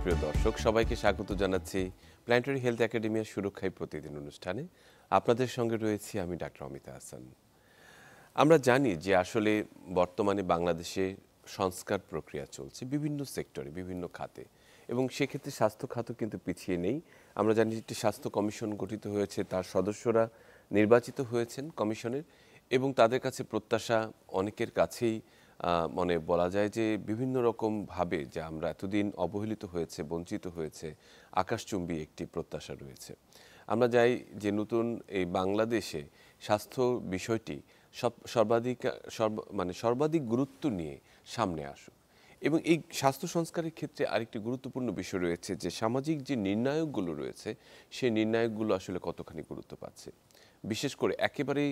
সুপ্রিয় দর্শক, সবাইকে স্বাগত জানাচ্ছি প্ল্যানেটারি হেলথ একাডেমির সুরক্ষায় প্রতিদিন অনুষ্ঠানে। আপনাদের সঙ্গে রয়েছি আমি ডাক্তার অমিতা হাসান। আমরা জানি যে আসলে বর্তমানে বাংলাদেশে সংস্কার প্রক্রিয়া চলছে বিভিন্ন সেক্টরে, বিভিন্ন খাতে, এবং সেক্ষেত্রে স্বাস্থ্য খাতও কিন্তু পিছিয়ে নেই। আমরা জানি একটি স্বাস্থ্য কমিশন গঠিত হয়েছে, তার সদস্যরা নির্বাচিত হয়েছেন কমিশনের, এবং তাদের কাছে প্রত্যাশা অনেকের কাছেই মানে বলা যায় যে বিভিন্ন রকমভাবে যে আমরা এতদিন অবহেলিত হয়েছে, বঞ্চিত হয়েছে, আকাশচুম্বী একটি প্রত্যাশা রয়েছে। আমরা চাই যে নতুন এই বাংলাদেশে স্বাস্থ্য বিষয়টি সর্বাধিক গুরুত্ব নিয়ে সামনে আসুক। এবং এই স্বাস্থ্য সংস্কারের ক্ষেত্রে আরেকটি গুরুত্বপূর্ণ বিষয় রয়েছে যে সামাজিক যে নির্ণায়কগুলো রয়েছে সেই নির্ণায়কগুলো আসলে কতখানি গুরুত্ব পাচ্ছে। বিশেষ করে একেবারেই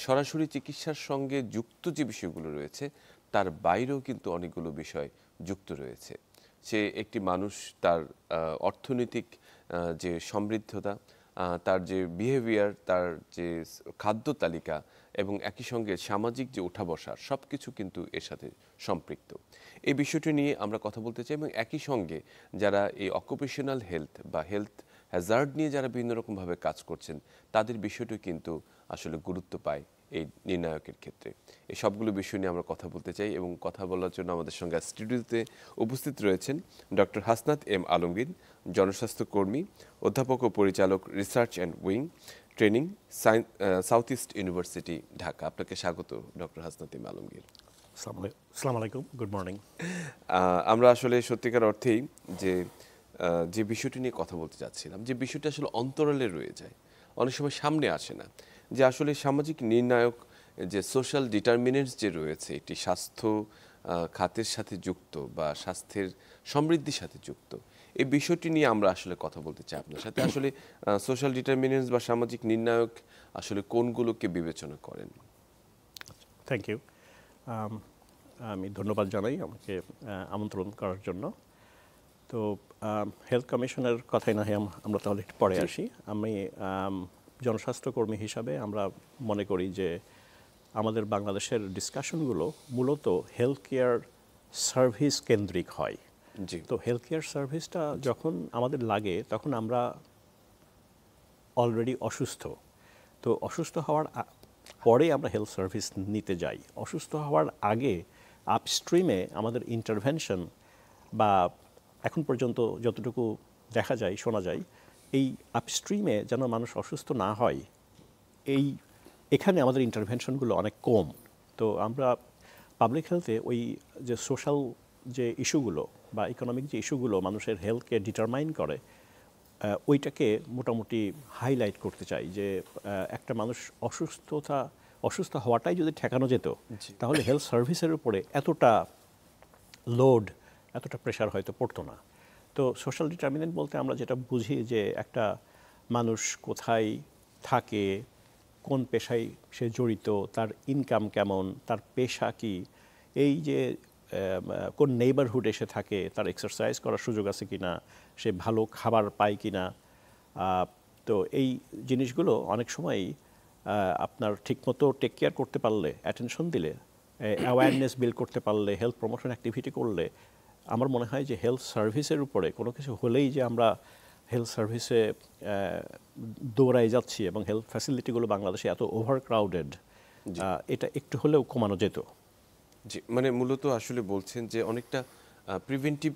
সরাসরি চিকিৎসার সঙ্গে যুক্ত যে বিষয়গুলো রয়েছে তার বাইরেও কিন্তু অনেকগুলো বিষয় যুক্ত রয়েছে। সে একটি মানুষ তার অর্থনৈতিক যে সমৃদ্ধতা, তার যে বিহেভিয়ার, তার যে খাদ্য তালিকা এবং একই সঙ্গে সামাজিক যে ওঠা বসার সব কিছু কিন্তু এর সাথে সম্পৃক্ত। এই বিষয়টি নিয়ে আমরা কথা বলতে চাই, এবং একই সঙ্গে যারা এই অকুপেশনাল হেলথ বা হেলথ হ্যাজার্ড নিয়ে যারা বিভিন্ন রকমভাবে কাজ করছেন তাদের বিষয়টিও কিন্তু আসলে গুরুত্ব পায় এই নির্ণায়কের ক্ষেত্রে। এই সবগুলো বিষয় নিয়ে আমরা কথা বলতে চাই, এবং কথা বলার জন্য আমাদের সঙ্গে স্টুডিওতে উপস্থিত রয়েছেন ডক্টর হাসনাত এম আলমগীর, জনস্বাস্থ্য কর্মী, অধ্যাপক ও পরিচালক, research and wing training, south east university, Dhaka. আপনাকে স্বাগত ডক্টর হাসনাত এম আলমগীর। আসসালামু আলাইকুম, গুড মর্নিং। আমরা আসলে সত্যিকার অর্থেই যে বিষয়টি নিয়ে কথা বলতে যাচ্ছিলাম, যে বিষয়টি আসলে অন্তরালে রয়ে যায়, অনেক সময় সামনে আসে না, যে আসলে সামাজিক নির্ণায়ক যে সোশ্যাল ডিটারমিনেন্টস যে রয়েছে একটি স্বাস্থ্য খাতের সাথে যুক্ত বা স্বাস্থ্যের সমৃদ্ধির সাথে যুক্ত, এই বিষয়টি নিয়ে আমরা আসলে কথা বলতে চাই আপনার সাথে। আসলে সোশ্যাল ডিটারমিনেন্টস বা সামাজিক নির্ণায়ক আসলে কোনগুলোকে বিবেচনা করেন? Thank you. আমি ধন্যবাদ জানাই আমাকে আমন্ত্রণ করার জন্য। তো হেলথ কমিশনের কথাই না হয় আমরা তাহলে একটু পরে আসি। আমি জনস্বাস্থ্য কর্মী হিসাবে আমরা মনে করি যে আমাদের বাংলাদেশের ডিসকাশনগুলো মূলত হেলথ কেয়ার সার্ভিস কেন্দ্রিক হয়। জি। তো হেলথ কেয়ার সার্ভিসটা যখন আমাদের লাগে তখন আমরা অলরেডি অসুস্থ। তো অসুস্থ হওয়ার পরে আমরা হেলথ সার্ভিস নিতে যাই। অসুস্থ হওয়ার আগে আপস্ট্রিমে আমাদের ইন্টারভেনশন বা এখন পর্যন্ত যতটুকু দেখা যায়, শোনা যায়, এই আপস্ট্রিমে যেন মানুষ অসুস্থ না হয়, এখানে আমাদের ইন্টারভেনশনগুলো অনেক কম। তো আমরা পাবলিক হেলথে ওই যে সোশ্যাল যে ইস্যুগুলো বা ইকোনমিক যে ইস্যুগুলো মানুষের হেলথকে ডিটারমাইন করে, ওইটাকে মোটামুটি হাইলাইট করতে চাই যে একটা মানুষ অসুস্থ হওয়াটাই যদি ঠেকানো যেত তাহলে হেলথ সার্ভিসের উপরে এতটা লোড, এতটা প্রেশার হয়তো পড়তো না। তো সোশ্যাল ডিটারমিনেন্ট বলতে আমরা যেটা বুঝি যে একটা মানুষ কোথায় থাকে, কোন পেশায় সে জড়িত, তার ইনকাম কেমন, তার পেশা কি, এই যে কোন নেইবারহুডে এসে থাকে, তার এক্সারসাইজ করার সুযোগ আছে কিনা, সে ভালো খাবার পায় কিনা। তো এই জিনিসগুলো অনেক সময় আপনার ঠিকমতো টেক কেয়ার করতে পারলে, অ্যাটেনশন দিলে, অ্যাওয়ারনেস বিল্ড করতে পারলে, হেলথ প্রমোশন অ্যাক্টিভিটি করলে, আমার মনে হয় যে হেলথ সার্ভিসের উপরে কোনো কিছু হলেই যে আমরা হেলথ সার্ভিসে দৌড়াই যাচ্ছি এবং হেলথ ফ্যাসিলিটিগুলো বাংলাদেশে এত ওভার ক্রাউডেড, এটা একটু হলেও কমানো যেত। জি, মানে মূলত আসলে বলছেন যে অনেকটা প্রিভেন্টিভ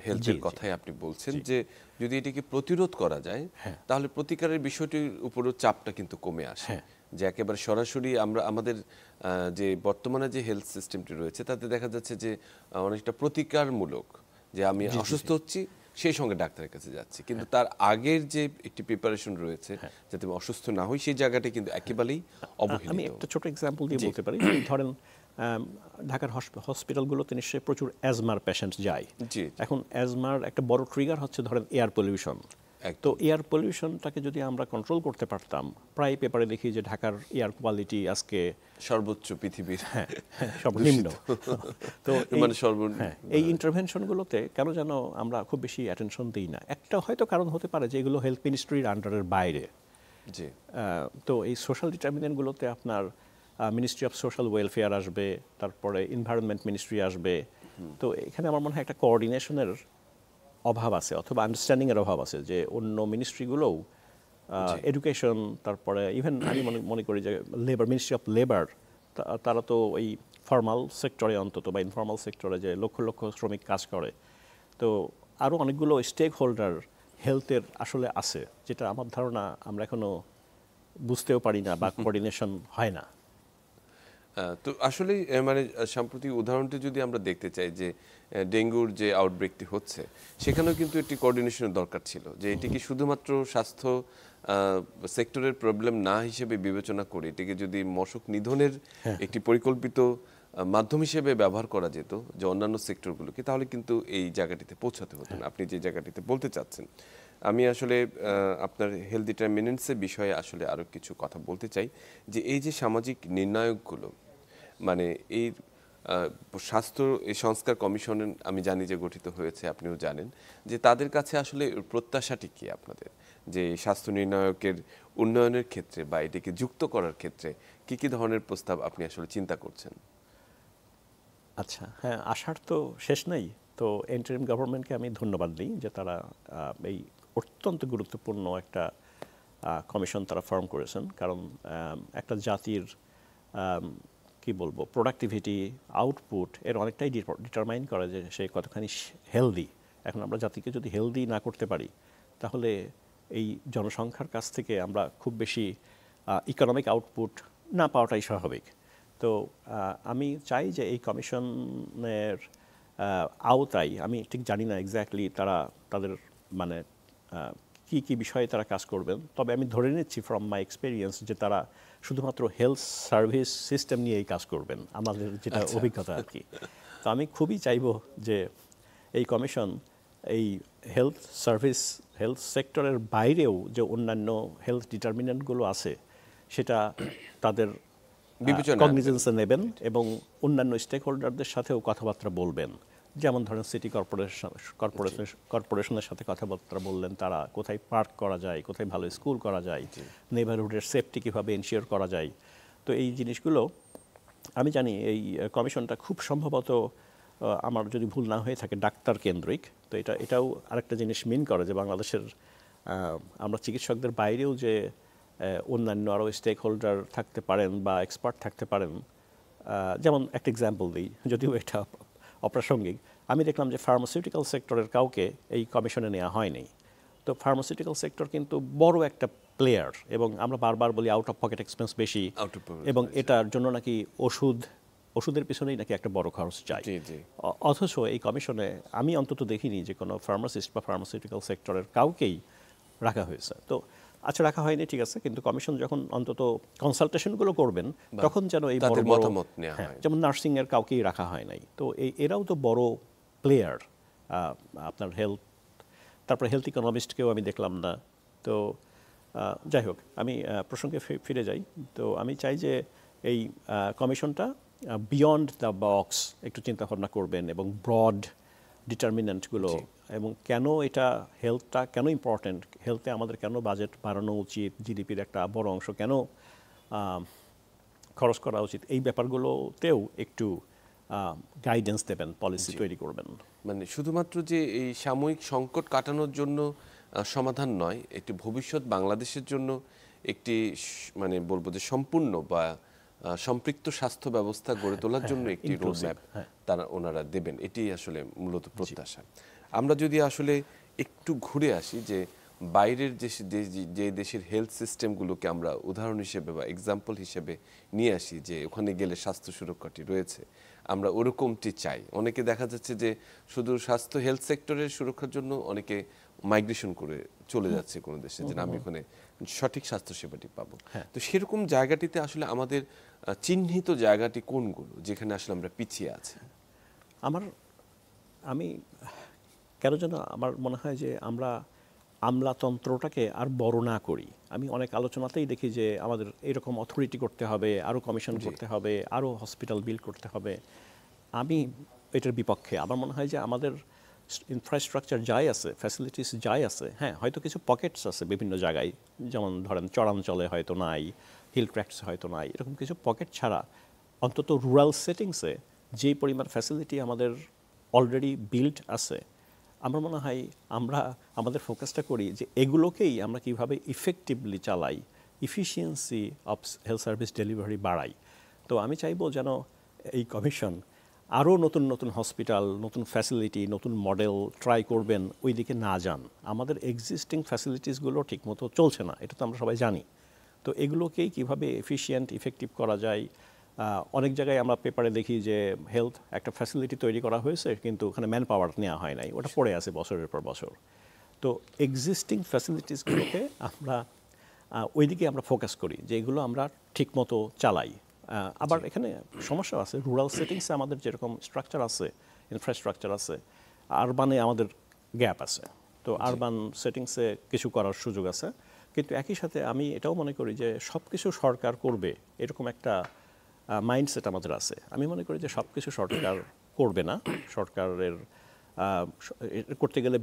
হেলথের কথাই আপনি বলছেন, যে যদি এটিকে প্রতিরোধ করা যায় তাহলে প্রতিকারের বিষয়টির উপরও চাপটা কিন্তু কমে আসে। যে একেবারে সরাসরি আমরা আমাদের যে বর্তমানে যে হেলথ সিস্টেমটি রয়েছে তাতে দেখা যাচ্ছে যে অনেকটা প্রতিকারমূলক, যে আমি অসুস্থ হচ্ছি সেই সঙ্গে ডাক্তারের কাছে যাচ্ছি, কিন্তু তার আগের যে একটি প্রিপারেশন রয়েছে যাতে আমি অসুস্থ না হই সেই জায়গাটা কিন্তু একেবারেই অবহেলিত। আমি একটা ছোট এক্সাম্পল দিয়ে বলতে পারি। ধরেন ঢাকার হসপিটালগুলোতে নিশ্চয়ই প্রচুর অ্যাজমার পেশেন্ট যায়। এখন অ্যাজমার একটা বড় ট্রিগার হচ্ছে ধরেন এয়ার পলিউশন। তো এয়ার পলিউশনটাকে যদি আমরা কন্ট্রোল করতে পারতাম, প্রায় পেপারে দেখি যে ঢাকার এয়ার কোয়ালিটি আজকে সর্বোচ্চ পৃথিবীর সর্বনিম্ন। তো এই ইন্টারভেনশনগুলোতে কেন যেন আমরা খুব বেশি অ্যাটেনশন দিই না। একটা হয়তো কারণ হতে পারে যে এগুলো হেলথ মিনিস্ট্রির আন্ডারের বাইরে। তো এই সোশ্যাল ডিটারমিনেন্টগুলোতে আপনার মিনিস্ট্রি অফ সোশ্যাল ওয়েলফেয়ার আসবে, তারপরে এনভায়রনমেন্ট মিনিস্ট্রি আসবে। তো এখানে আমার মনে হয় একটা কোঅর্ডিনেশনের অভাব আছে অথবা আন্ডারস্ট্যান্ডিংয়ের অভাব আছে যে অন্য মিনিস্ট্রিগুলোও এডুকেশন, তারপরে ইভেন আমি মনে করি যে মিনিস্ট্রি অফ লেবার, তারা তো এই ফর্মাল সেক্টরে অন্তত বা ইনফর্মাল সেক্টরে যে লক্ষ লক্ষ শ্রমিক কাজ করে, তো আরও অনেকগুলো স্টেক হোল্ডার হেলথের আসলে আছে, যেটা আমার ধারণা আমরা এখনো বুঝতেও পারি না বা কোঅর্ডিনেশন হয় না। তো আসলে মানে সাম্প্রতিক উদাহরণটি যদি আমরা দেখতে চাই যে ডেঙ্গুর যে আউটব্রেকটি হচ্ছে, সেখানেও কিন্তু একটি কোঅর্ডিনেশনের দরকার ছিল, যে এটি কি শুধুমাত্র স্বাস্থ্য সেক্টরের প্রবলেম না হিসেবে বিবেচনা করে এটিকে যদি মশক নিধনের একটি পরিকল্পিত মাধ্যম হিসেবে ব্যবহার করা যেত যে অন্যান্য সেক্টরগুলোকে, তাহলে কিন্তু এই জায়গাটিতে পৌঁছাতে হতো না আপনি যে জায়গাটিতে বলতে চাচ্ছেন। আমি আসলে আপনার হেলথ ডিটারমিনেন্টসের বিষয়ে আসলে আরও কিছু কথা বলতে চাই, যে এই যে সামাজিক নির্ণায়কগুলো, মানে এই স্বাস্থ্য এই সংস্কার কমিশন আমি জানি যে গঠিত হয়েছে, আপনিও জানেন, যে তাদের কাছে আসলে প্রত্যাশাটি কি আপনাদের, যে স্বাস্থ্য নির্ণায়কের উন্নয়নের ক্ষেত্রে বা এটিকে যুক্ত করার ক্ষেত্রে কি কি ধরনের প্রস্তাব আপনি আসলে চিন্তা করছেন? আচ্ছা, হ্যাঁ, আশার তো শেষ নেই। তো ইন্টারিম গভর্নমেন্টকে আমি ধন্যবাদ দিই যে তারা এই অত্যন্ত গুরুত্বপূর্ণ একটা কমিশন তারা ফর্ম করেছেন, কারণ একটা জাতির কি বলবো প্রোডাক্টিভিটি, আউটপুট এর অনেকটাই ডিটারমাইন করে যে সে কতখানি হেলদি। এখন আমরা জাতিকে যদি হেলদি না করতে পারি, তাহলে এই জনসংখ্যার কাছ থেকে আমরা খুব বেশি ইকোনমিক আউটপুট না পাওয়াটাই স্বাভাবিক। তো আমি চাই যে এই কমিশনের আওতায়, আমি ঠিক জানি না এক্স্যাক্টলি তারা তাদের মানে কি কি বিষয়ে তারা কাজ করবেন, তবে আমি ধরে নিচ্ছি ফ্রম মাই এক্সপিরিয়েন্স যে তারা শুধুমাত্র হেলথ সার্ভিস সিস্টেম নিয়েই কাজ করবেন, আমাদের যেটা অভিজ্ঞতা আর কি। তো আমি খুবই চাইব যে এই কমিশন এই হেলথ সার্ভিস, হেলথ সেক্টরের বাইরেও যে অন্যান্য হেলথ ডিটারমিনেন্টগুলো আছে সেটা তাদের কগনিজেন্সে নেবেন এবং অন্যান্য স্টেক হোল্ডারদের সাথেও কথাবার্তা বলবেন। যেমন ধরেন সিটি কর্পোরেশনের সাথে কথাবার্তা বললেন তারা, কোথায় পার্ক করা যায়, কোথায় ভালো স্কুল করা যায়, নেইবারহুডের সেফটি কীভাবে এনশিওর করা যায়। তো এই জিনিসগুলো আমি জানি এই কমিশনটা খুব সম্ভবত, আমার যদি ভুল না হয়ে থাকে, ডাক্তার কেন্দ্রিক। তো এটাও আরেকটা জিনিস মিন করে যে বাংলাদেশের আমরা চিকিৎসকদের বাইরেও যে অন্যান্য আরও স্টেক হোল্ডার থাকতে পারেন বা এক্সপার্ট থাকতে পারেন। যেমন একটা এক্সাম্পল দিই, যদিও এটা অপ্রাসঙ্গিক, আমি দেখলাম যে ফার্মাসিউটিক্যাল সেক্টরের কাউকে এই কমিশনে নেওয়া হয়নি। তো ফার্মাসিউটিক্যাল সেক্টর কিন্তু বড় একটা প্লেয়ার, এবং আমরা বারবার বলি আউট অফ পকেট এক্সপেন্স বেশি, এবং এটার জন্য নাকি ওষুধের পিছনেই নাকি একটা বড় খরচ চাই। অথচ এই কমিশনে আমি অন্তত দেখিনি যে কোনো ফার্মাসিস্ট বা ফার্মাসিউটিক্যাল সেক্টরের কাউকেই রাখা হয়েছে। তো আচ্ছা, রাখা হয়নি ঠিক আছে, কিন্তু কমিশন যখন অন্তত কনসালটেশনগুলো করবেন তখন যেন এই বড় বড়, যেমন নার্সিংয়ের কাউকেই রাখা হয় নাই। তো এরাও তো বড় প্লেয়ার আপনার হেলথ, তারপরে হেলথ ইকোনমিস্টকেও আমি দেখলাম না। তো যাই হোক, আমি প্রসঙ্গে ফিরে যাই। তো আমি চাই যে এই কমিশনটা বিয়ন্ড দ্য বক্স একটু চিন্তাভাবনা করবেন এবং ব্রড ডিটারমিনেন্টগুলো, এবং কেন এটা হেলথটা কেন ইম্পর্ট্যান্ট, হেলথে আমাদের কেন বাজেট বাড়ানো উচিত, জিডিপির একটা বড় অংশ কেন খরচ করা উচিত, এই ব্যাপারগুলোতেও একটু গাইডেন্স দেবেন, পলিসি তৈরি করবেন। মানে শুধুমাত্র যে এই সাময়িক সংকট কাটানোর জন্য সমাধান নয়, একটি ভবিষ্যৎ বাংলাদেশের জন্য একটি মানে বলবো যে সম্পূর্ণ বা সম্পৃক্ত স্বাস্থ্য ব্যবস্থা গড়ে তোলার জন্য একটি রোডম্যাপ তারা ওনারা দেবেন, এটি আসলে মূলত প্রত্যাশা। আমরা যদি আসলে একটু ঘুরে আসি যে বাইরের যে দেশের হেলথ সিস্টেমগুলোকে আমরা উদাহরণ হিসেবে বা এক্সাম্পল হিসেবে নিয়ে আসি, যে ওখানে গেলে স্বাস্থ্য সুরক্ষাটি রয়েছে, আমরা ওরকমটি চাই। অনেকে দেখা যাচ্ছে যে শুধু স্বাস্থ্য হেলথ সেক্টরের সুরক্ষার জন্য অনেকে মাইগ্রেশন করে চলে যাচ্ছে কোনো দেশে, যে আমি ওখানে সঠিক স্বাস্থ্য সেবাটি পাবো। তো সেরকম জায়গাটিতে আসলে আমাদের চিহ্নিত জায়গাটি কোনগুলো যেখানে আসলে আমরা পিছিয়ে আছি? আমি কেন যেন আমার মনে হয় যে আমরা আমলাতন্ত্রটাকে আর বড় না করি। আমি অনেক আলোচনাতেই দেখি যে আমাদের এরকম অথরিটি করতে হবে, আরও কমিশন করতে হবে, আরও হসপিটাল বিল্ড করতে হবে। আমি এটার বিপক্ষে। আমার মনে হয় যে আমাদের ইনফ্রাস্ট্রাকচার যাই আছে, ফ্যাসিলিটিস যাই আছে, হ্যাঁ হয়তো কিছু পকেটস আছে বিভিন্ন জায়গায়, যেমন ধরেন চরাঞ্চলে হয়তো নাই, হিল ট্র্যাক্টসে হয়তো নাই, এরকম কিছু পকেট ছাড়া অন্তত রুরাল সেটিংসে যেই পরিমাণ ফ্যাসিলিটি আমাদের অলরেডি বিল্ড আছে, আমার মনে হয় আমরা আমাদের ফোকাসটা করি যে এগুলোকেই আমরা কিভাবে ইফেক্টিভলি চালাই, efficiency of health service delivery বাড়াই। তো আমি চাইবো যেন এই কমিশন আরও নতুন নতুন হসপিটাল, নতুন ফ্যাসিলিটি, নতুন মডেল ট্রাই করবেন, ওই দিকে না যান। আমাদের এক্সিস্টিং ফ্যাসিলিটিসগুলো ঠিকমতো চলছে না, এটা তো আমরা সবাই জানি। তো এগুলোকেই কীভাবে এফিশিয়েন্ট, ইফেক্টিভ করা যায়। অনেক জায়গায় আমরা পেপারে দেখি যে হেলথ একটা ফ্যাসিলিটি তৈরি করা হয়েছে কিন্তু ওখানে ম্যান পাওয়ার নেওয়া হয় নাই, ওটা পড়ে আছে বছরের পর বছর। তো এক্সিস্টিং ফ্যাসিলিটিসগুলোকে আমরা ওইদিকে আমরা ফোকাস করি যে এগুলো আমরা ঠিকমতো চালাই। আবার এখানে সমস্যা আছে, রুরাল সেটিংসে আমাদের যেরকম স্ট্রাকচার আছে, ইনফ্রাস্ট্রাকচার আছে, আরবানে আমাদের গ্যাপ আছে। তো আরবান সেটিংসে কিছু করার সুযোগ আছে, কিন্তু একই সাথে আমি এটাও মনে করি যে সব কিছু সরকার করবে এরকম একটা মাইন্ডসেট আমাদের আছে। আমি মনে করি যে সব কিছু সরকার করবে না। সরকারের করতে গেলে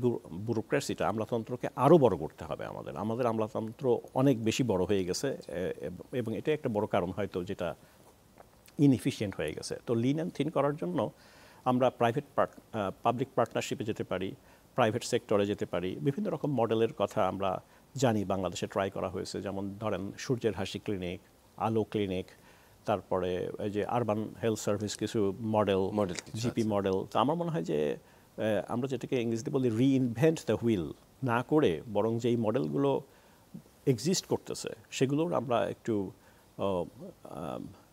ব্যুরোক্রেসিটা, আমলাতন্ত্রকে আরও বড় করতে হবে। আমাদের আমলাতন্ত্র অনেক বেশি বড় হয়ে গেছে, এবং এটা একটা বড় কারণ হয়তো যেটা ইনএফিশিয়েন্ট হয়ে গেছে। তো লিন অ্যান্ড থিন করার জন্য আমরা পাবলিক পার্টনারশিপে যেতে পারি, প্রাইভেট সেক্টরে যেতে পারি। বিভিন্ন রকম মডেলের কথা আমরা জানি বাংলাদেশে ট্রাই করা হয়েছে, যেমন ধরেন সূর্যের হাসি ক্লিনিক, আলো ক্লিনিক, তারপরে এই যে আরবান হেলথ সার্ভিস কিছু মডেল, জিপি মডেল। তো আমার মনে হয় যে আমরা যেটাকে ইংরেজিতে বলি রিইনভেন্ট দ্য হুইল না করে, বরং যে এই মডেলগুলো এক্সিস্ট করতেছে সেগুলোর আমরা একটু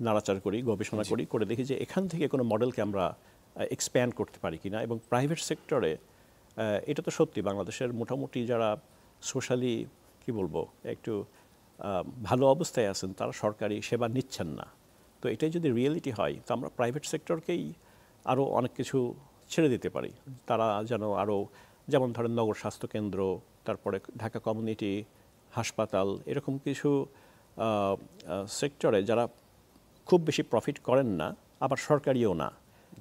নাড়াচাড়া করি, গবেষণা করি, করে দেখি যে এখান থেকে কোনো মডেলকে আমরা এক্সপ্যান্ড করতে পারি কিনা। এবং প্রাইভেট সেক্টরে এটা তো সত্যি বাংলাদেশের মোটামুটি যারা সোশ্যালি কি বলবো একটু ভালো অবস্থায় আছেন তারা সরকারি সেবা নিচ্ছেন না। তো এটাই যদি রিয়েলিটি হয় তো আমরা প্রাইভেট সেক্টরকেই আরও অনেক কিছু ছেড়ে দিতে পারি। তারা যেন আরও, যেমন ধরেন নগর স্বাস্থ্যকেন্দ্র, তারপরে ঢাকা কমিউনিটি হাসপাতাল, এরকম কিছু সেক্টরে যারা খুব বেশি প্রফিট করেন না আবার সরকারিও না,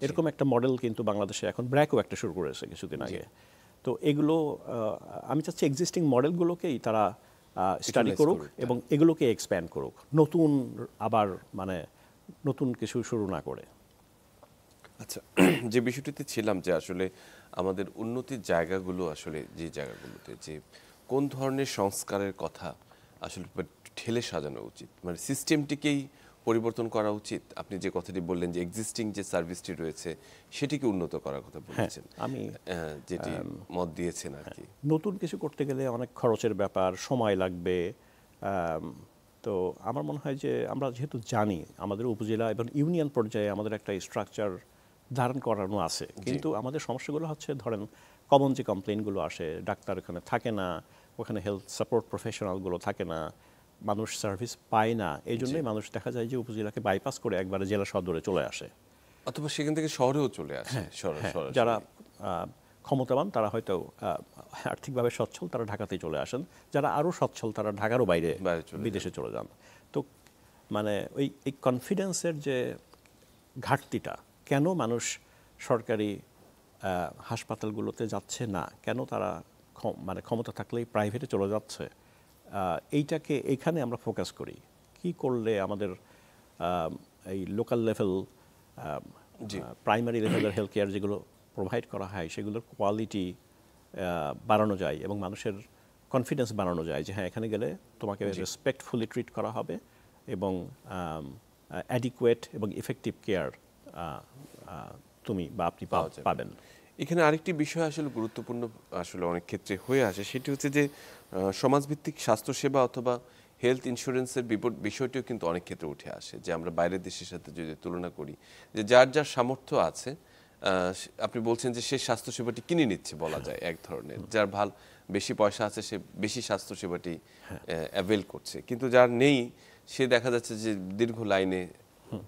এরকম একটা মডেল কিন্তু বাংলাদেশে এখন ব্র্যাকও একটা শুরু করেছে কিছুদিন আগে। তো এগুলো আমি চাচ্ছি এক্সিস্টিং মডেলগুলোকেই তারা স্টাডি করুক এবং এগুলোকে এক্সপ্যান্ড করুক, নতুন আবার মানে নতুন কিছু শুরু না করে। আচ্ছা, যে বিষয়টিতে ছিলাম যে আসলে আমাদের উন্নতির জায়গাগুলো আসলে যে জায়গাগুলোতে যে কোন ধরনের সংস্কারের কথা আসলে ঠেলে সাজানো উচিত, মানে সিস্টেমটিকেই পরিবর্তন করা উচিত। আপনি যে কথাটি বললেন যে এক্সিস্টিং যে সার্ভিসটি রয়েছে সেটিকে উন্নত করার কথা বলেছেন, আমি যেটি মত দিয়েছেন আর কি। নতুন কিছু করতে গেলে অনেক খরচের ব্যাপার, সময় লাগবে। তো আমার মনে হয় যে আমরা যেহেতু জানি আমাদের উপজেলা এবং ইউনিয়ন পর্যায়ে আমাদের একটা স্ট্রাকচার ধারণ করানো আছে, কিন্তু আমাদের সমস্যাগুলো হচ্ছে ধরেন কমন যে কমপ্লেনগুলো আসে, ডাক্তার ওখানে থাকে না, ওখানে হেলথ সাপোর্ট প্রফেশনালগুলো থাকে না, মানুষ সার্ভিস পায় না। এই জন্যই মানুষ দেখা যায় যে উপজেলাকে বাইপাস করে একবারে জেলা সদরে চলে আসে, অথবা সেখান থেকে শহরেও চলে আসে। যারা ক্ষমতাবান তারা হয়তো আর্থিকভাবে সচ্ছল, তারা ঢাকাতেই চলে আসেন। যারা আরও সচ্ছল তারা ঢাকারও বাইরে বিদেশে চলে যান। তো মানে এই কনফিডেন্সের যে ঘাটতিটা, কেন মানুষ সরকারি হাসপাতালগুলোতে যাচ্ছে না, কেন তারা মানে ক্ষমতা থাকলেই প্রাইভেটে চলে যাচ্ছে, এইখানে আমরা ফোকাস করি। কি করলে আমাদের এই লোকাল লেভেল, প্রাইমারি লেভেলের হেলথ কেয়ার যেগুলো প্রোভাইড করা হয় সেগুলোর কোয়ালিটি বাড়ানো যায় এবং মানুষের কনফিডেন্স বাড়ানো যায় যে হ্যাঁ এখানে গেলে তোমাকে রেসপেক্টফুলি ট্রিট করা হবে এবং অ্যাডিকুয়েট এবং ইফেক্টিভ কেয়ার তুমি বা আপনি পাবেন। এখানে আরেকটি বিষয় আসলে গুরুত্বপূর্ণ আসলে অনেক ক্ষেত্রে হয়ে আসে, সেটি হচ্ছে যে সমাজভিত্তিক স্বাস্থ্যসেবা অথবা হেলথ ইন্স্যুরেন্সের বিষয়টিও কিন্তু অনেক ক্ষেত্রে উঠে আসে, যে আমরা বাইরের দেশের সাথে যদি তুলনা করি যে যার যার সামর্থ্য আছে, আপনি বলছেন যে সে স্বাস্থ্যসেবাটি কিনে নিচ্ছে বলা যায় এক ধরনের, যার বেশি পয়সা আছে সে বেশি স্বাস্থ্যসেবাটি অ্যাভেল করছে, কিন্তু যার নেই সে দেখা যাচ্ছে যে দীর্ঘ লাইনে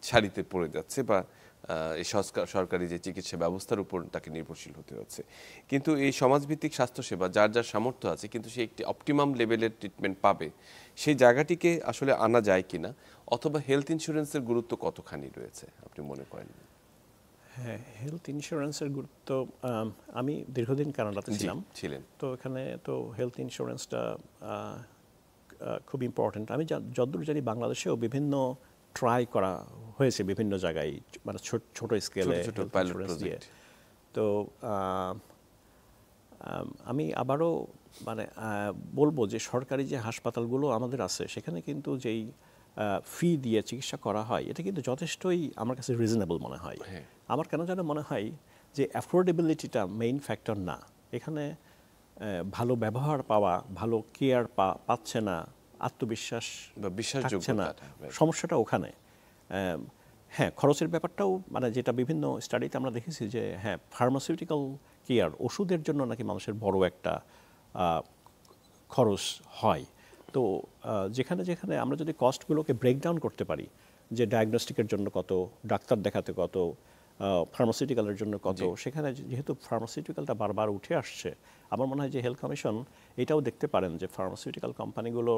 সারিতে পড়ে যাচ্ছে বা এই সরকারি যে চিকিৎসা ব্যবস্থার উপর তাকে নির্ভরশীল হতে হচ্ছে। কিন্তু এই সমাজভিত্তিক স্বাস্থ্যসেবা যার যার সামর্থ্য আছে কিন্তু সে একটি অপটিমাম লেভেলের ট্রিটমেন্ট পাবে, সেই জায়গাটিকে আসলে আনা যায় কিনা, অথবা হেলথ ইন্স্যুরেন্সের গুরুত্ব কতখানি রয়েছে আপনি মনে করেন? হ্যাঁ, হেলথ ইন্স্যুরেন্সের গুরুত্ব, আমি দীর্ঘদিন কানাডাতে ছিলেন, তো এখানে তো হেলথ ইন্স্যুরেন্সটা খুব ইম্পর্টেন্ট। আমি যতদূর জানি বাংলাদেশেও বিভিন্ন ট্রাই করা হয়েছে বিভিন্ন জায়গায়, মানে ছোট স্কেলে। তো আমি আবারও মানে বলবো যে সরকারি যে হাসপাতালগুলো আমাদের আছে সেখানে কিন্তু যেই ফি দিয়ে চিকিৎসা করা হয় এটা কিন্তু যথেষ্টই আমার কাছে রিজনেবল মনে হয়। হ্যাঁ। আমার কেন যেন মনে হয় যে অ্যাফোর্ডেবিলিটিটা মেইন ফ্যাক্টর না, এখানে ভালো ব্যবহার পাওয়া, ভালো কেয়ার পাচ্ছে না, আত্মবিশ্বাস বা থাকছে না, বিশ্বাসযোগ্যতাটা, right. সমস্যাটা ওখানে। হ্যাঁ, খরচের ব্যাপারটাও মানে যেটা বিভিন্ন স্টাডিতে আমরা দেখেছি যে হ্যাঁ ফার্মাসিউটিক্যাল কেয়ার, ওষুধের জন্য নাকি মানুষের বড় একটা খরচ হয়। তো যেখানে যেখানে আমরা যদি কস্টগুলোকে ব্রেকডাউন করতে পারি, যে ডায়াগনস্টিকের জন্য কত, ডাক্তার দেখাতে কত, ফার্মাসিউটিক্যালের জন্য কত, সেখানে যেহেতু ফার্মাসিউটিক্যালটা বারবার উঠে আসছে, আমার মনে হয় যে হেলথ কমিশন এটাও দেখতে পারেন যে ফার্মাসিউটিক্যাল কোম্পানিগুলো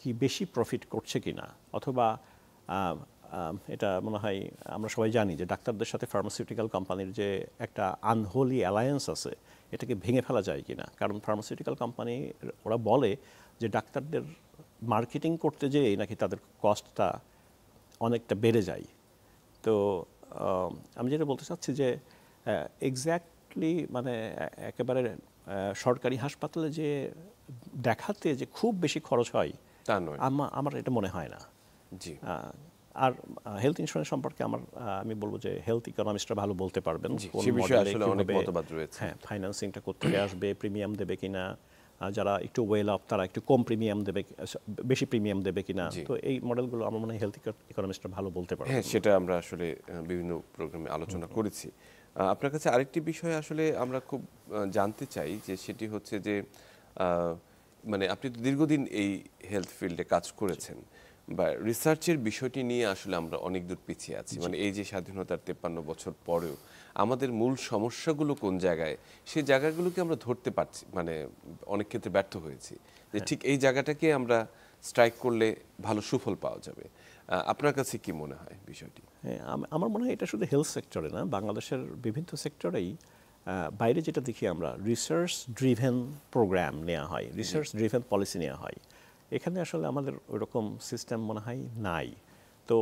কি বেশি প্রফিট করছে কিনা, অথবা এটা মনে হয় আমরা সবাই জানি যে ডাক্তারদের সাথে ফার্মাসিউটিক্যাল কোম্পানির যে একটা আনহোলি অ্যালায়েন্স আছে এটাকে ভেঙে ফেলা যায় কিনা। কারণ ফার্মাসিউটিক্যাল কোম্পানি ওরা বলে যে ডাক্তারদের মার্কেটিং করতে যেয়ে নাকি তাদের কস্টটা অনেকটা বেড়ে যায়। তো আমি যেটা বলতে চাচ্ছি যে এক্স্যাক্টলি মানে একেবারে সরকারি হাসপাতালে যে দেখাতে যে খুব বেশি খরচ হয় তা নয়। আমার এটা মনে হয় না। জি। আর হেলথ ইন্স্যুরেন্স সম্পর্কে আমি বলবো যে হেলথ ইকোনমিস্টরা ভালো বলতে পারবেন জি, কোন সে বিষয়ে মডেলে আসলে অনেক কিভাবে, মতবাদ রয়েছে। হ্যাঁ, ফাইন্যান্সিংটা কোত্থেকে আসবে, প্রিমিয়াম দেবে কিনা, যারা একটু ওয়েল অফ তারা একটু কম প্রিমিয়াম দেবে, বেশি প্রিমিয়াম দেবে কিনা। জি। তো এই মডেলগুলো আমার মনে হয় হেলথ ইকোনমিস্টরা ভালো বলতে পারবেন। হ্যাঁ, সেটা আমরা আসলে বিভিন্ন প্রোগ্রামে আলোচনা করেছি। আপনার কাছে আরেকটি বিষয় আসলে আমরা খুব জানতে চাই, যে সেটি হচ্ছে যে মানে আপনি তো দীর্ঘদিন এই হেলথ ফিল্ডে কাজ করেছেন, বা রিসার্চের বিষয়টি নিয়ে আসলে আমরা অনেক দূর পিছিয়ে আছি। মানে এই যে স্বাধীনতার 53 বছর পরেও আমাদের মূল সমস্যাগুলো কোন জায়গায়, সেই জায়গাগুলোকে আমরা ধরতে পারছি, মানে অনেক ক্ষেত্রে ব্যর্থ হয়েছি, যে ঠিক এই জায়গাটাকে আমরা স্ট্রাইক করলে ভালো সুফল পাওয়া যাবে। আপনার কাছে কি মনে হয় বিষয়টি? হ্যাঁ, আমার মনে হয় এটা শুধু হেলথ সেক্টরে না, বাংলাদেশের বিভিন্ন সেক্টরেই বাইরে যেটা দেখি আমরা রিসার্চ ড্রিভেন প্রোগ্রাম নেওয়া হয়, রিসার্চ ড্রিভেন পলিসি নেওয়া হয়। এখানে আসলে আমাদের ওইরকম সিস্টেম মনে হয় নাই। তো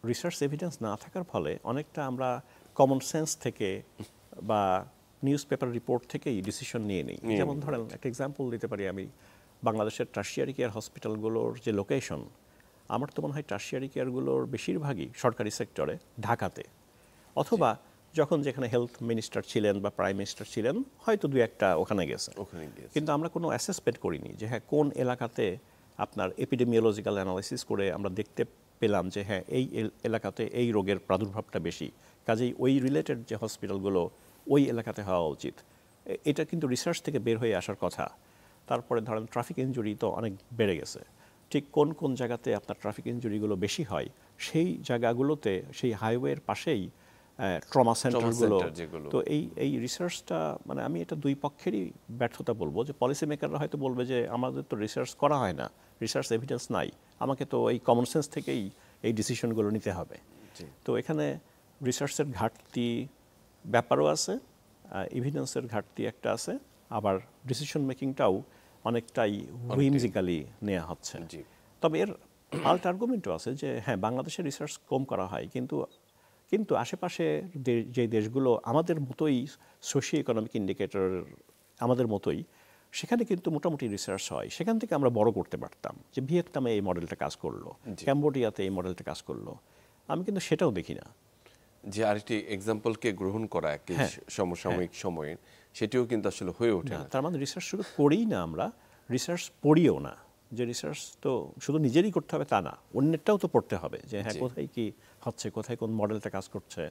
রিসার্চ এভিডেন্স না থাকার ফলে অনেকটা আমরা কমন সেন্স থেকে বা নিউজ পেপার রিপোর্ট থেকেই ডিসিশন নিয়ে নিই। যেমন ধরেন একটা এক্সাম্পল দিতে পারি আমি, বাংলাদেশের টার্সিয়ারি কেয়ার হসপিটালগুলোর যে লোকেশন, আমার তো মনে হয় টার্সিয়ারি কেয়ারগুলোর বেশিরভাগই সরকারি সেক্টরে ঢাকাতে, অথবা যখন যেখানে হেলথ মিনিস্টার ছিলেন বা প্রাইম মিনিস্টার ছিলেন হয়তো দু একটা ওখানে গেছে। কিন্তু আমরা কোনো অ্যাসেসমেন্ট করিনি যে হ্যাঁ কোন এলাকাতে আপনার এপিডেমিওলজিক্যাল অ্যানালাইসিস করে আমরা দেখতে পেলাম যে হ্যাঁ এই এলাকাতে এই রোগের প্রাদুর্ভাবটা বেশি, কাজেই ওই রিলেটেড যে হসপিটালগুলো ওই এলাকাতে হওয়া উচিত। এটা কিন্তু রিসার্চ থেকে বের হয়ে আসার কথা। তারপরে ধরেন ট্রাফিক ইনজুরি তো অনেক বেড়ে গেছে, ঠিক কোন কোন জায়গাতে আপনার ট্রাফিক ইনজুরিগুলো বেশি হয় সেই জায়গাগুলোতে, সেই হাইওয়ের পাশেই ট্রমা সেন্টারগুলো। তো এই রিসার্চটা মানে আমি এটা দুই পক্ষেরই ব্যর্থতা বলবো, যে পলিসি মেকাররা হয়তো বলবে যে আমাদের তো রিসার্চ করা হয় না, রিসার্চ এভিডেন্স নাই, আমাকে তো এই কমন সেন্স থেকেই এই ডিসিশনগুলো নিতে হবে। তো এখানে রিসার্চের ঘাটতি ব্যাপারও আছে, এভিডেন্সের ঘাটতি একটা আছে, আবার ডিসিশন মেকিংটাও অনেকটাই হুইমজিক্যালি নেওয়া হচ্ছে। তবে এর আল্ট আর্গুমেন্টও আছে যে হ্যাঁ বাংলাদেশে রিসার্চ কম করা হয়, কিন্তু আশেপাশে যে দেশগুলো আমাদের মতোই সোশিও ইকোনমিক ইন্ডিকেটর আমাদের মতোই, সেখানে কিন্তু মোটামুটি রিসার্চ হয়, সেখান থেকে আমরা বড় করতে পারতাম। যে ভিয়েতনামে এই মডেলটা কাজ করলো, ক্যাম্বোডিয়াতে এই মডেলটা কাজ করলো, আমি কিন্তু সেটাও দেখি না। যে আরেকটি এক্সাম্পলকে গ্রহণ করা একই সমসাময়িক সময়ে, সেটিও কিন্তু আসলে হয়ে ওঠে না। তার মানে রিসার্চ শুধু করেই না, আমরা রিসার্চ পড়িও না, যে রিসার্চ তো শুধু নিজেরই করতে হবে তা না, অন্যেরটাও তো পড়তে হবে, যে হ্যাঁ কোথায় কি হচ্ছে, কোথায় কোন মডেলটা কাজ করছে।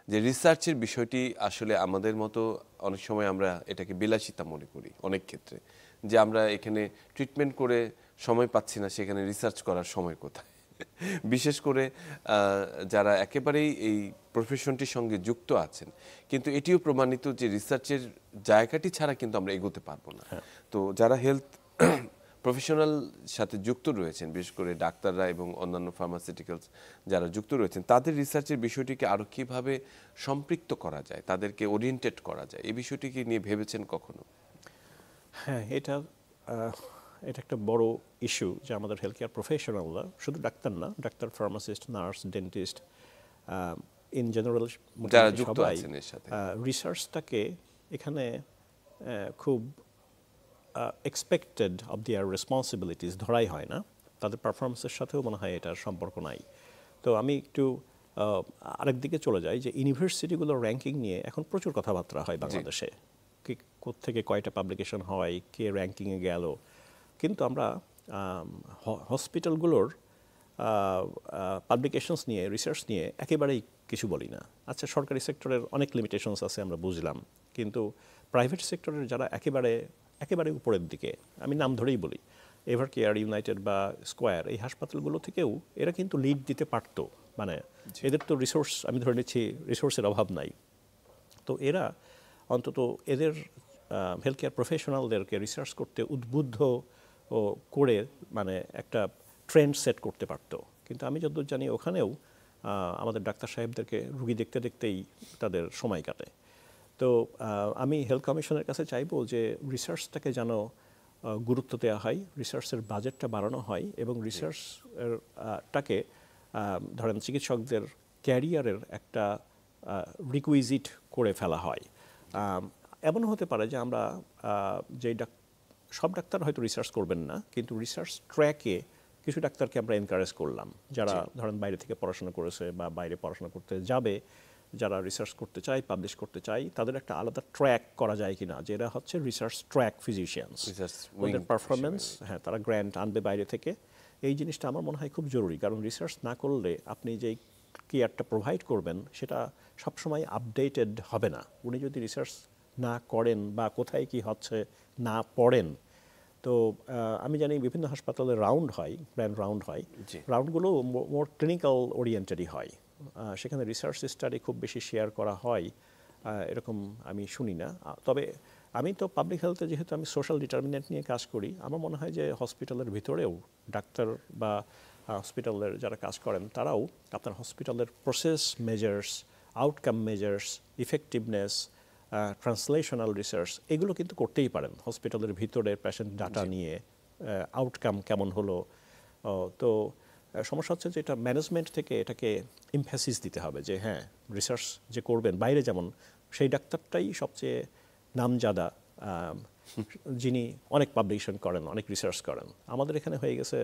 যে রিসার্চের বিষয়টি আসলে আমাদের মতো অনেক সময় আমরা এটাকে বিলাসিতা মনে করি অনেক ক্ষেত্রে, যে আমরা এখানে ট্রিটমেন্ট করে সময় পাচ্ছি না, সেখানে রিসার্চ করার সময় কোথায়? বিশেষ করে যারা একেবারেই এই প্রফেশনটির সঙ্গে যুক্ত আছেন, কিন্তু এটিও প্রমাণিত যে রিসার্চের জায়গাটি ছাড়া কিন্তু আমরা এগোতে পারবো না। তো যারা হেলথ প্রফেশনাল সাথে যুক্ত রয়েছেন, বিশেষ করে ডাক্তাররা এবং অন্যান্য ফার্মাসিউটিক্যালস যারা যুক্ত রয়েছেন, তাদের রিসার্চের বিষয়টিকে আরও কীভাবে সম্পৃক্ত করা যায়, তাদেরকে ওরিয়েন্টেড করা যায়, এই বিষয়টিকে নিয়ে ভেবেছেন কখনো? হ্যাঁ, এটা একটা বড় ইস্যু যে আমাদের হেলথ কেয়ার প্রফেশনালরা, শুধু ডাক্তার না, doctor, pharmacist, nurse, dentist, in general যারা যুক্ত আছেন এর সাথে, রিসার্চটাকে এখানে খুব এক্সপেক্টেড অফ দেয়ার রেসপন্সিবিলিটিস ধরাই হয় না, তাদের পারফরমেন্সের সাথেও মনে হয় এটার সম্পর্ক নাই। তো আমি একটু আরেক দিকে চলে যাই যে ইউনিভার্সিটিগুলোর র্যাঙ্কিং নিয়ে এখন প্রচুর কথাবার্তা হয় বাংলাদেশে, কি কোত্থেকে কয়টা পাবলিকেশন হয়, কে র্যাঙ্কিংয়ে গেল, কিন্তু আমরা হসপিটালগুলোর পাবলিকেশনস নিয়ে, রিসার্চ নিয়ে একেবারেই কিছু বলি না। আচ্ছা, সরকারি সেক্টরের অনেক লিমিটেশনস আছে আমরা বুঝলাম, কিন্তু প্রাইভেট সেক্টরের যারা একেবারে উপরের দিকে, আমি নাম ধরেই বলি, এভার কেয়ার, ইউনাইটেড বা স্কোয়ার, এই হাসপাতালগুলো থেকেও এরা কিন্তু লিড দিতে পারতো। মানে এদের তো রিসোর্স, আমি ধরে নিচ্ছি রিসোর্সের অভাব নাই, তো এরা অন্তত এদের হেলথ কেয়ার প্রফেশনালদেরকে রিসার্চ করতে উদ্বুদ্ধ ও করে মানে একটা ট্রেন্ড সেট করতে পারতো। কিন্তু আমি যতদূর জানি ওখানেও আমাদের ডাক্তার সাহেবদেরকে রুগী দেখতে দেখতেই তাদের সময় কাটে। তো আমি হেলথ কমিশনের কাছে চাইবো যে রিসার্চটাকে যেন গুরুত্ব দেওয়া হয়, রিসার্চের বাজেটটা বাড়ানো হয় এবং রিসার্চটাকে ধরেন চিকিৎসকদের ক্যারিয়ারের একটা রিকুইজিট করে ফেলা হয়। এমন হতে পারে যে আমরা সব ডাক্তার হয়তো রিসার্চ করবেন না, কিন্তু রিসার্চ ট্র্যাকে কিছু ডাক্তারকে আমরা এনকারেজ করলাম যারা ধরেন বাইরে থেকে পড়াশোনা করেছে বা বাইরে পড়াশোনা করতে যাবে, যারা রিসার্চ করতে চায়, পাবলিশ করতে চায়, তাদের একটা আলাদা ট্র্যাক করা যায় কিনা, যে এরা হচ্ছে রিসার্চ ট্র্যাক ফিজিশিয়ানস, ওদের পারফরমেন্স, হ্যাঁ, তারা গ্র্যান্ট আনবে বাইরে থেকে। এই জিনিসটা আমার মনে হয় খুব জরুরি, কারণ রিসার্চ না করলে আপনি যেই কেয়ারটা প্রোভাইড করবেন সেটা সবসময় আপডেটেড হবে না। উনি যদি রিসার্চ না করেন বা কোথায় কি হচ্ছে না পড়েন, তো আমি জানি বিভিন্ন হাসপাতালে রাউন্ড হয়, প্ল্যান রাউন্ড হয়, রাউন্ডগুলো মোর ক্লিনিক্যাল ওরিয়েন্টেডই হয়, সেখানে রিসার্চ স্টাডি খুব বেশি শেয়ার করা হয় এরকম আমি শুনি না। তবে আমি তো পাবলিক হেলথে যেহেতু আমি সোশ্যাল ডিটারমিনেন্ট নিয়ে কাজ করি, আমার মনে হয় যে হসপিটালের ভিতরেও ডাক্তার বা হসপিটালের যারা কাজ করেন তারাও আপনার হসপিটালের process measures, outcome measures, effectiveness, translational research, এগুলো কিন্তু করতেই পারেন হসপিটালের ভিতরে পেশেন্ট ডাটা নিয়ে আউটকাম কেমন হলো। তো সমস্যা হচ্ছে যে এটা ম্যানেজমেন্ট থেকে এটাকে এমফ্যাসিস দিতে হবে যে হ্যাঁ, রিসার্চ যে করবেন বাইরে যেমন সেই ডাক্তারটাই সবচেয়ে নামজাদা, যিনি অনেক পাবলিকেশন করেন, অনেক রিসার্চ করেন। আমাদের এখানে হয়ে গেছে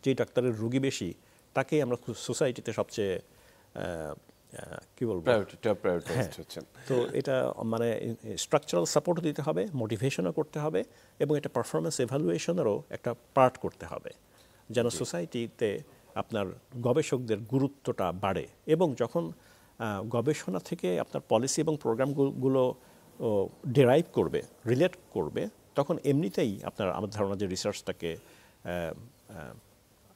যে ডাক্তারের রুগী বেশি তাকেই আমরা সোসাইটিতে সবচেয়ে কি বলবো, তো এটা মানে স্ট্রাকচারাল সাপোর্ট দিতে হবে, মোটিভেশনও করতে হবে এবং এটা পারফরমেন্স এভালুয়েশনেরও একটা পার্ট করতে হবে, যেন সোসাইটিতে আপনার গবেষকদের গুরুত্বটা বাড়ে। এবং যখন গবেষণা থেকে আপনার পলিসি এবং প্রোগ্রামগুলো ডেরাইভ করবে, রিলেট করবে, তখন এমনিতেই আপনার আমার ধারণা যে রিসার্চটাকে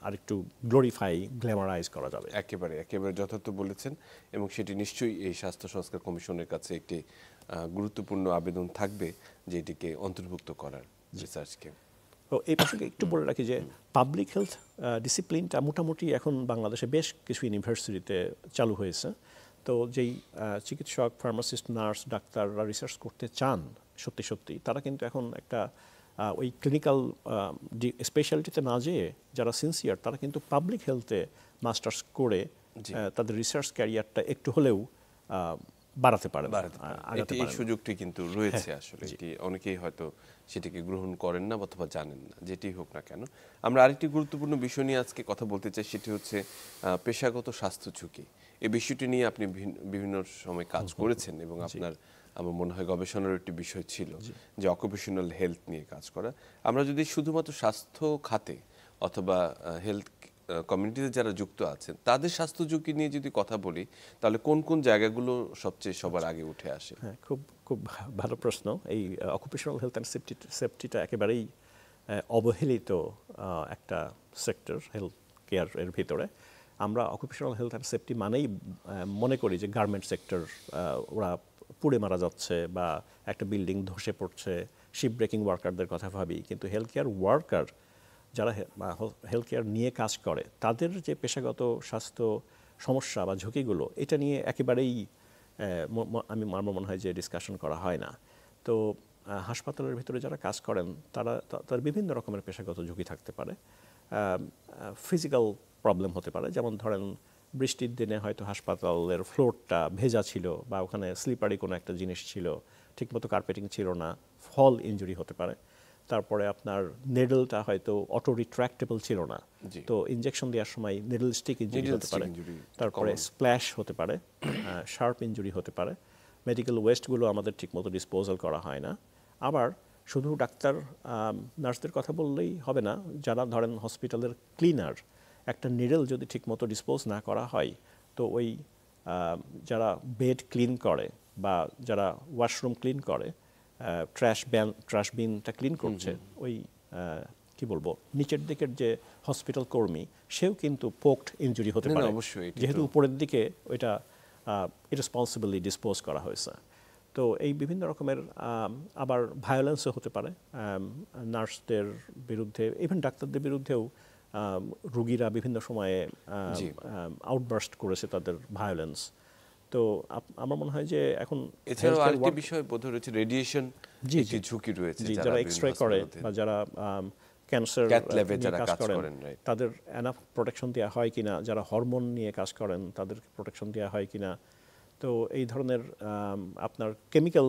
আরেকটু গ্লোরিফাই, গ্ল্যামারাইজ করা যাবে। একেবারে যথার্থ বলেছেন, এবং সেটি নিশ্চয়ই এই স্বাস্থ্য সংস্কার কমিশনের কাছে একটি গুরুত্বপূর্ণ আবেদন থাকবে যে এটিকে অন্তর্ভুক্ত করার রিসার্চকে। তো এই প্রসঙ্গে একটু বলে রাখি যে পাবলিক হেলথ ডিসিপ্লিনটা মোটামুটি এখন বাংলাদেশে বেশ কিছু ইউনিভার্সিটিতে চালু হয়েছে। তো যেই চিকিৎসক, ফার্মাসিস্ট, নার্স, ডাক্তাররা রিসার্চ করতে চান সত্যি সত্যি, তারা কিন্তু এখন একটা ওই ক্লিনিক্যাল স্পেশালিটিতে না যেয়ে যারা সিনসিয়ার, তারা কিন্তু পাবলিক হেলথে মাস্টার্স করে তাদের রিসার্চ ক্যারিয়ারটা একটু হলেও বাড়াতে পারে। এই সুযোগটি কিন্তু রয়েছে আসলে, এটি অনেকেই হয়তো সেটিকে গ্রহণ করেন না অথবা জানেন না। যেটি হোক না কেন, আমরা আরেকটি গুরুত্বপূর্ণ বিষয় নিয়ে আজকে কথা বলতে চাই, সেটি হচ্ছে পেশাগত স্বাস্থ্য ঝুঁকি। এই বিষয়টি নিয়ে আপনি বিভিন্ন সময় কাজ করেছেন এবং আপনার আমার মনে হয় গবেষণার একটি বিষয় ছিল যে অকুপেশনাল হেলথ নিয়ে কাজ করা। আমরা যদি শুধুমাত্র স্বাস্থ্য খাতে অথবা হেলথ কমিউনিটিতে যারা যুক্ত আছেন তাদের স্বাস্থ্য ঝুঁকি নিয়ে যদি কথা বলি, তাহলে কোন কোন জায়গাগুলো সবচেয়ে সবার আগে উঠে আসে? হ্যাঁ, খুব খুব ভালো প্রশ্ন। এই অকুপেশনাল হেলথ অ্যান্ড সেফটিটা একেবারেই অবহেলিত একটা সেক্টর হেলথ কেয়ারের ভিতরে। আমরা অকুপেশনাল হেলথ অ্যান্ড সেফটি মানেই মনে করি যে গার্মেন্ট সেক্টর, ওরা পুড়ে মারা যাচ্ছে বা একটা বিল্ডিং ধসে পড়ছে, শিপ ব্রেকিং ওয়ার্কারদের কথা ভাবি। কিন্তু হেলথ কেয়ার ওয়ার্কার যারা হেলথ কেয়ার নিয়ে কাজ করে, তাদের যে পেশাগত স্বাস্থ্য সমস্যা বা ঝুঁকিগুলো, এটা নিয়ে একেবারেই আমার মনে হয় যে ডিসকাশন করা হয় না। তো হাসপাতালের ভিতরে যারা কাজ করেন তার বিভিন্ন রকমের পেশাগত ঝুঁকি থাকতে পারে। ফিজিক্যাল প্রবলেম হতে পারে, যেমন ধরেন বৃষ্টির দিনে হয়তো হাসপাতালের ফ্লোরটা ভেজা ছিল বা ওখানে স্লিপারি কোনো একটা জিনিস ছিল, ঠিকমতো কার্পেটিং ছিল না, ফল ইনজুরি হতে পারে। তারপরে আপনার নেডলটা হয়তো অটো রিট্র্যাক্টেবল ছিল না, জি। তো ইনজেকশন দেওয়ার সময় নেডল স্টিক ইনজুরি Needle হতে stick পারে। injury তারপরে common। স্প্ল্যাশ হতে পারে, শার্প ইনজুরি হতে পারে। মেডিকেল ওয়েস্টগুলো আমাদের ঠিকমতো ডিসপোজাল করা হয় না। আবার শুধু ডাক্তার নার্সদের কথা বললেই হবে না, যারা ধরেন হসপিটালের ক্লিনার, একটা নিডল যদি ঠিকমতো ডিসপোজ না করা হয়, তো ওই যারা বেড ক্লিন করে বা যারা ওয়াশরুম ক্লিন করে, ট্রাশ বিনটা ক্লিন করছে, ওই কি বলবো নিচের দিকের যে হসপিটাল কর্মী, সেও কিন্তু পোকড ইনজুরি হতে না, না, পারে, অবশ্যই, এটি যেহেতু তো- উপরের দিকে ওইটা ইরেসপন্সিবলি ডিসপোজ করা হয়েছে। তো এই বিভিন্ন রকমের আবার ভায়োলেন্সও হতে পারে নার্সদের বিরুদ্ধে, ইভেন ডাক্তারদের বিরুদ্ধেও। রুগীরা বিভিন্ন সময়ে জি। আউটবার্স্ট করেছে তাদের ভায়োলেন্স। তো আমার মনে হয় যে এখন এছাড়াও healthcare আরেকটি work- বিষয় বোধ রয়েছে, রেডিয়েশন জি, একটি জি। ঝুঁকি রয়েছে জি, যারা যারা বিভিন্ন এক্সরে করে hospital-এ বা যারা ক্যান্সার Cath lab-এ নিয়ে যারা কাজ কাজ করেন, করেন, right? তাদের এনাফ প্রোটেকশন দেওয়া হয় কিনা, যারা হরমোন নিয়ে কাজ করেন তাদের প্রোটেকশন দেওয়া হয় কিনা। তো এই ধরনের আপনার কেমিক্যাল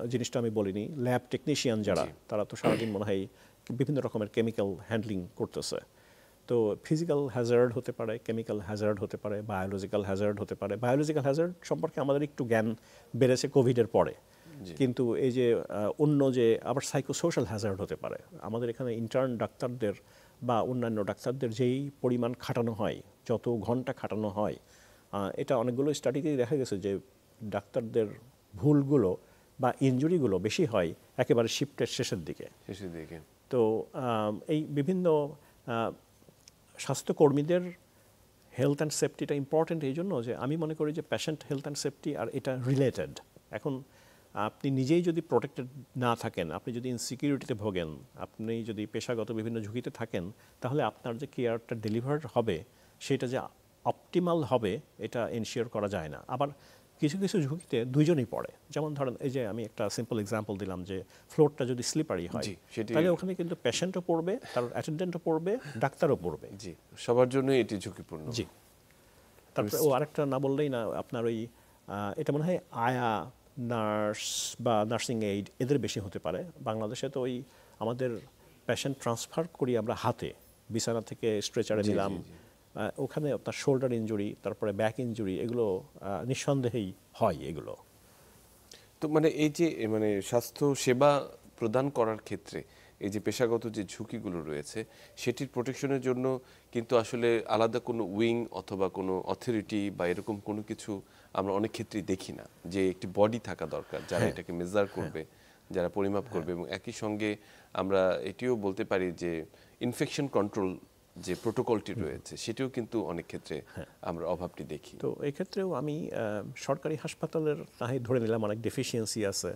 জিনিসটা আমি বলিনি, ল্যাব টেকনিশিয়ান যারা, জি। তারা তো সারাদিন মনে হয় বিভিন্ন রকমের কেমিক্যাল হ্যান্ডলিং করতেছে। তো ফিজিক্যাল হ্যাজার্ড হতে পারে, কেমিক্যাল হ্যাজার্ড হতে পারে, বায়োলজিক্যাল হ্যাজার্ড হতে পারে। বায়োলজিক্যাল হ্যাজার্ড সম্পর্কে আমাদের একটু জ্ঞান বেড়েছে কোভিডের পরে, জি। কিন্তু এই যে অন্য যে আবার সাইকোসোশ্যাল হ্যাজার্ড হতে পারে। আমাদের এখানে ইন্টার্ন ডাক্তারদের বা অন্যান্য ডাক্তারদের যেই পরিমাণ খাটানো হয়, যত ঘন্টা খাটানো হয়, এটা অনেকগুলো স্টাডিতেই দেখা গেছে যে ডাক্তারদের ভুলগুলো বা ইনজুরিগুলো বেশি হয় একেবারে শিফটের শেষের দিকে। শেষের দিকে। তো এই বিভিন্ন স্বাস্থ্যকর্মীদের হেলথ অ্যান্ড সেফটিটা ইম্পর্ট্যান্ট এই জন্য যে আমি মনে করি যে পেশেন্ট হেলথ অ্যান্ড সেফটি আর এটা রিলেটেড। এখন আপনি নিজেই যদি প্রোটেক্টেড না থাকেন, আপনি যদি ইনসিকিউরিটিতে ভোগেন, আপনি যদি পেশাগত বিভিন্ন ঝুঁকিতে থাকেন, তাহলে আপনার যে কেয়ারটা ডেলিভার হবে সেটা যে অপটিমাল হবে এটা এনশিওর করা যায় না। আবার কিছু কিছু ঝুঁকিতে দুইজনই পড়ে। যেমন ধরেন এই যে আমি একটা সিম্পল এক্সাম্পল দিলাম যে ফ্লোরটা যদি স্লিপারি হয়, জি, সেটি- তাহলে ওখানে কিন্তু পেশেন্টও পড়বে, তার অ্যাটেন্ডেন্টও পড়বে, ডাক্তারও পড়বে। জি, সবার জন্য এটি ঝুঁকিপূর্ণ। জি। তারপরে আরেকটা না বললেই না, আপনার ওই এটা মনে হয় আয়া নার্স বা নার্সিং এইড এদের বেশি হতে পারে। বাংলাদেশে তো ওই আমাদের পেশেন্ট ট্রান্সফার করি আমরা হাতে, বিছানা থেকে স্ট্রেচারে জি, নিলাম, জি, জি। ওখানে আপনার শোল্ডার ইনজুরি, তারপরে ব্যাক ইনজুরি, এগুলো নিঃসন্দেহেই হয় এগুলো। তো মানে এই যে মানে স্বাস্থ্য সেবা প্রদান করার ক্ষেত্রে এই যে পেশাগত যে ঝুঁকিগুলো রয়েছে সেটির প্রোটেকশনের জন্য কিন্তু আসলে আলাদা কোনো উইং অথবা কোনো অথরিটি বা এরকম কোনো কিছু আমরা অনেক ক্ষেত্রেই দেখি না, যে একটি বডি থাকা দরকার যারা এটাকে মেজার করবে, যারা পরিমাপ করবে। এবং একই সঙ্গে আমরা এটিও বলতে পারি যে ইনফেকশন কন্ট্রোল যে প্রোটোকলটি রয়েছে সেটিও কিন্তু অনেক ক্ষেত্রে আমরা অভাবটি দেখি। তো এই ক্ষেত্রেও আমি সরকারি হাসপাতালের তাই ধরে নিলাম অনেক ডেফিসিয়েন্সি আছে,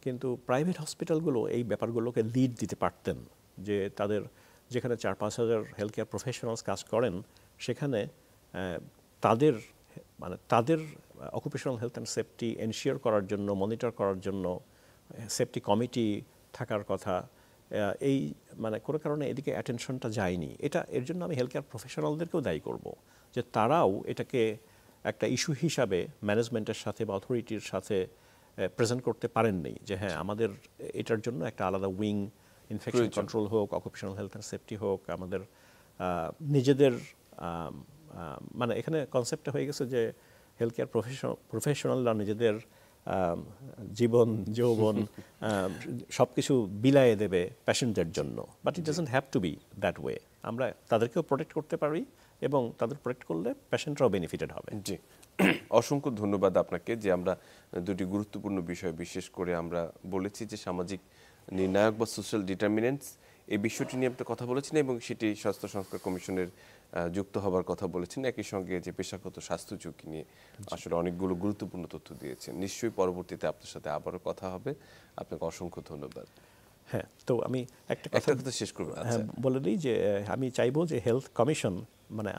কিন্তু প্রাইভেট হসপিটালগুলো এই ব্যাপারগুলোকে লিড দিতে পারতেন। যে তাদের যেখানে 4-5 হাজার হেলথ কেয়ার প্রফেশনালস কাজ করেন, সেখানে তাদের মানে তাদের occupational health and safety ensure করার জন্য, মনিটর করার জন্য সেফটি কমিটি থাকার কথা। এই মানে কোনো কারণে এদিকে অ্যাটেনশনটা যায়নি। এর জন্য আমি হেলথ কেয়ার প্রফেশনালদেরকেও দায়ী করব, যে তারাও এটাকে একটা ইস্যু হিসাবে ম্যানেজমেন্টের সাথে বা অথরিটির সাথে প্রেজেন্ট করতে পারেননি, যে হ্যাঁ আমাদের এটার জন্য একটা আলাদা উইং, ইনফেকশন কন্ট্রোল হোক, অকুপেশনাল হেলথ অ্যান্ড সেফটি হোক, আমাদের নিজেদের মানে এখানে কনসেপ্টটা হয়ে গেছে যে হেলথ কেয়ার প্রফেশনালরা নিজেদের জীবন যৌবন সব কিছু বিলায়ে দেবে পেশেন্টদের জন্য, but it doesn't have to be that way. আমরা তাদেরকেও প্রোটেক্ট করতে পারি এবং তাদের প্রোটেক্ট করলে পেশেন্টরাও বেনিফিটেড হবে। জি, অসংখ্য ধন্যবাদ আপনাকে যে আমরা দুটি গুরুত্বপূর্ণ বিষয় বিশেষ করে আমরা বলেছি যে সামাজিক নির্ণায়ক বা সোশ্যাল ডিটারমিনেন্টস, এই বিষয়টি নিয়ে আপনি কথা বলেছেন এবং সেটি স্বাস্থ্য সংস্কার কমিশনের যুক্ত হবার কথা বলেছেন। একই সঙ্গে যে পেশাগত স্বাস্থ্য ঝুঁকি নিয়ে আসলে অনেকগুলো গুরুত্বপূর্ণ তথ্য দিয়েছেন। নিশ্চয়ই পরবর্তীতে আপনার সাথে আবারও কথা হবে। আপনাকে অসংখ্য ধন্যবাদ। হ্যাঁ, তো আমি একটা একটা কথা শেষ করবো। আচ্ছা, বলে দিই যে আমি চাইবো যে হেলথ কমিশন, মানে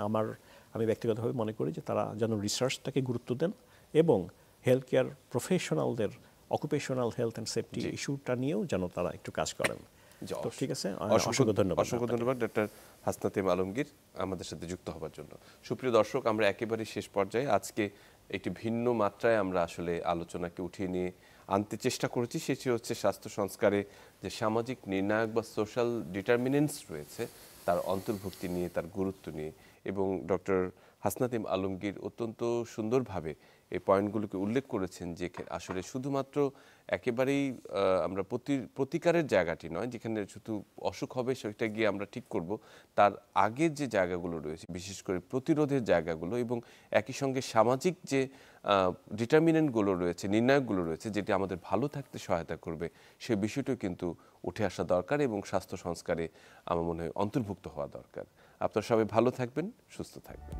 আমি ব্যক্তিগতভাবে মনে করি যে তারা যেন রিসার্চটাকে গুরুত্ব দেন এবং হেলথ কেয়ার প্রফেশনালদের অকুপেশনাল হেলথ অ্যান্ড সেফটি ইস্যুটা নিয়েও যেন তারা একটু কাজ করেন। জি, তো ঠিক আছে, অসংখ্য অসংখ্য ধন্যবাদ। অসংখ্য ধন্যবাদ ডক্টর হাসনাত এম আলমগীর আমাদের সাথে যুক্ত হবার জন্য। সুপ্রিয় দর্শক, আমরা একেবারে শেষ পর্যায়ে আজকে একটি ভিন্ন মাত্রায় আমরা আসলে আলোচনাকে উঠিয়ে নিয়ে আনতে চেষ্টা করেছি। সেটি হচ্ছে স্বাস্থ্য সংস্কারে যে সামাজিক নির্ণায়ক বা সোশ্যাল ডিটারমিনেন্টস রয়েছে তার অন্তর্ভুক্তি নিয়ে, তার গুরুত্ব নিয়ে, এবং ডক্টর হাসনাত এম আলমগীর অত্যন্ত সুন্দরভাবে এই পয়েন্টগুলোকে উল্লেখ করেছেন যে আসলে শুধুমাত্র একেবারেই আমরা প্রতিকারের জায়গাটি নয়, যেখানে শুধু অসুখ হবে সেটা গিয়ে আমরা ঠিক করব, তার আগের যে জায়গাগুলো রয়েছে বিশেষ করে প্রতিরোধের জায়গাগুলো এবং একই সঙ্গে সামাজিক যে ডিটারমিনেন্টগুলো রয়েছে, নির্ণায়কগুলো রয়েছে, যেটি আমাদের ভালো থাকতে সহায়তা করবে, সে বিষয়টিও কিন্তু উঠে আসা দরকার এবং স্বাস্থ্য সংস্কারে আমার মনে হয় অন্তর্ভুক্ত হওয়া দরকার। আপনারা সবাই ভালো থাকবেন, সুস্থ থাকবেন।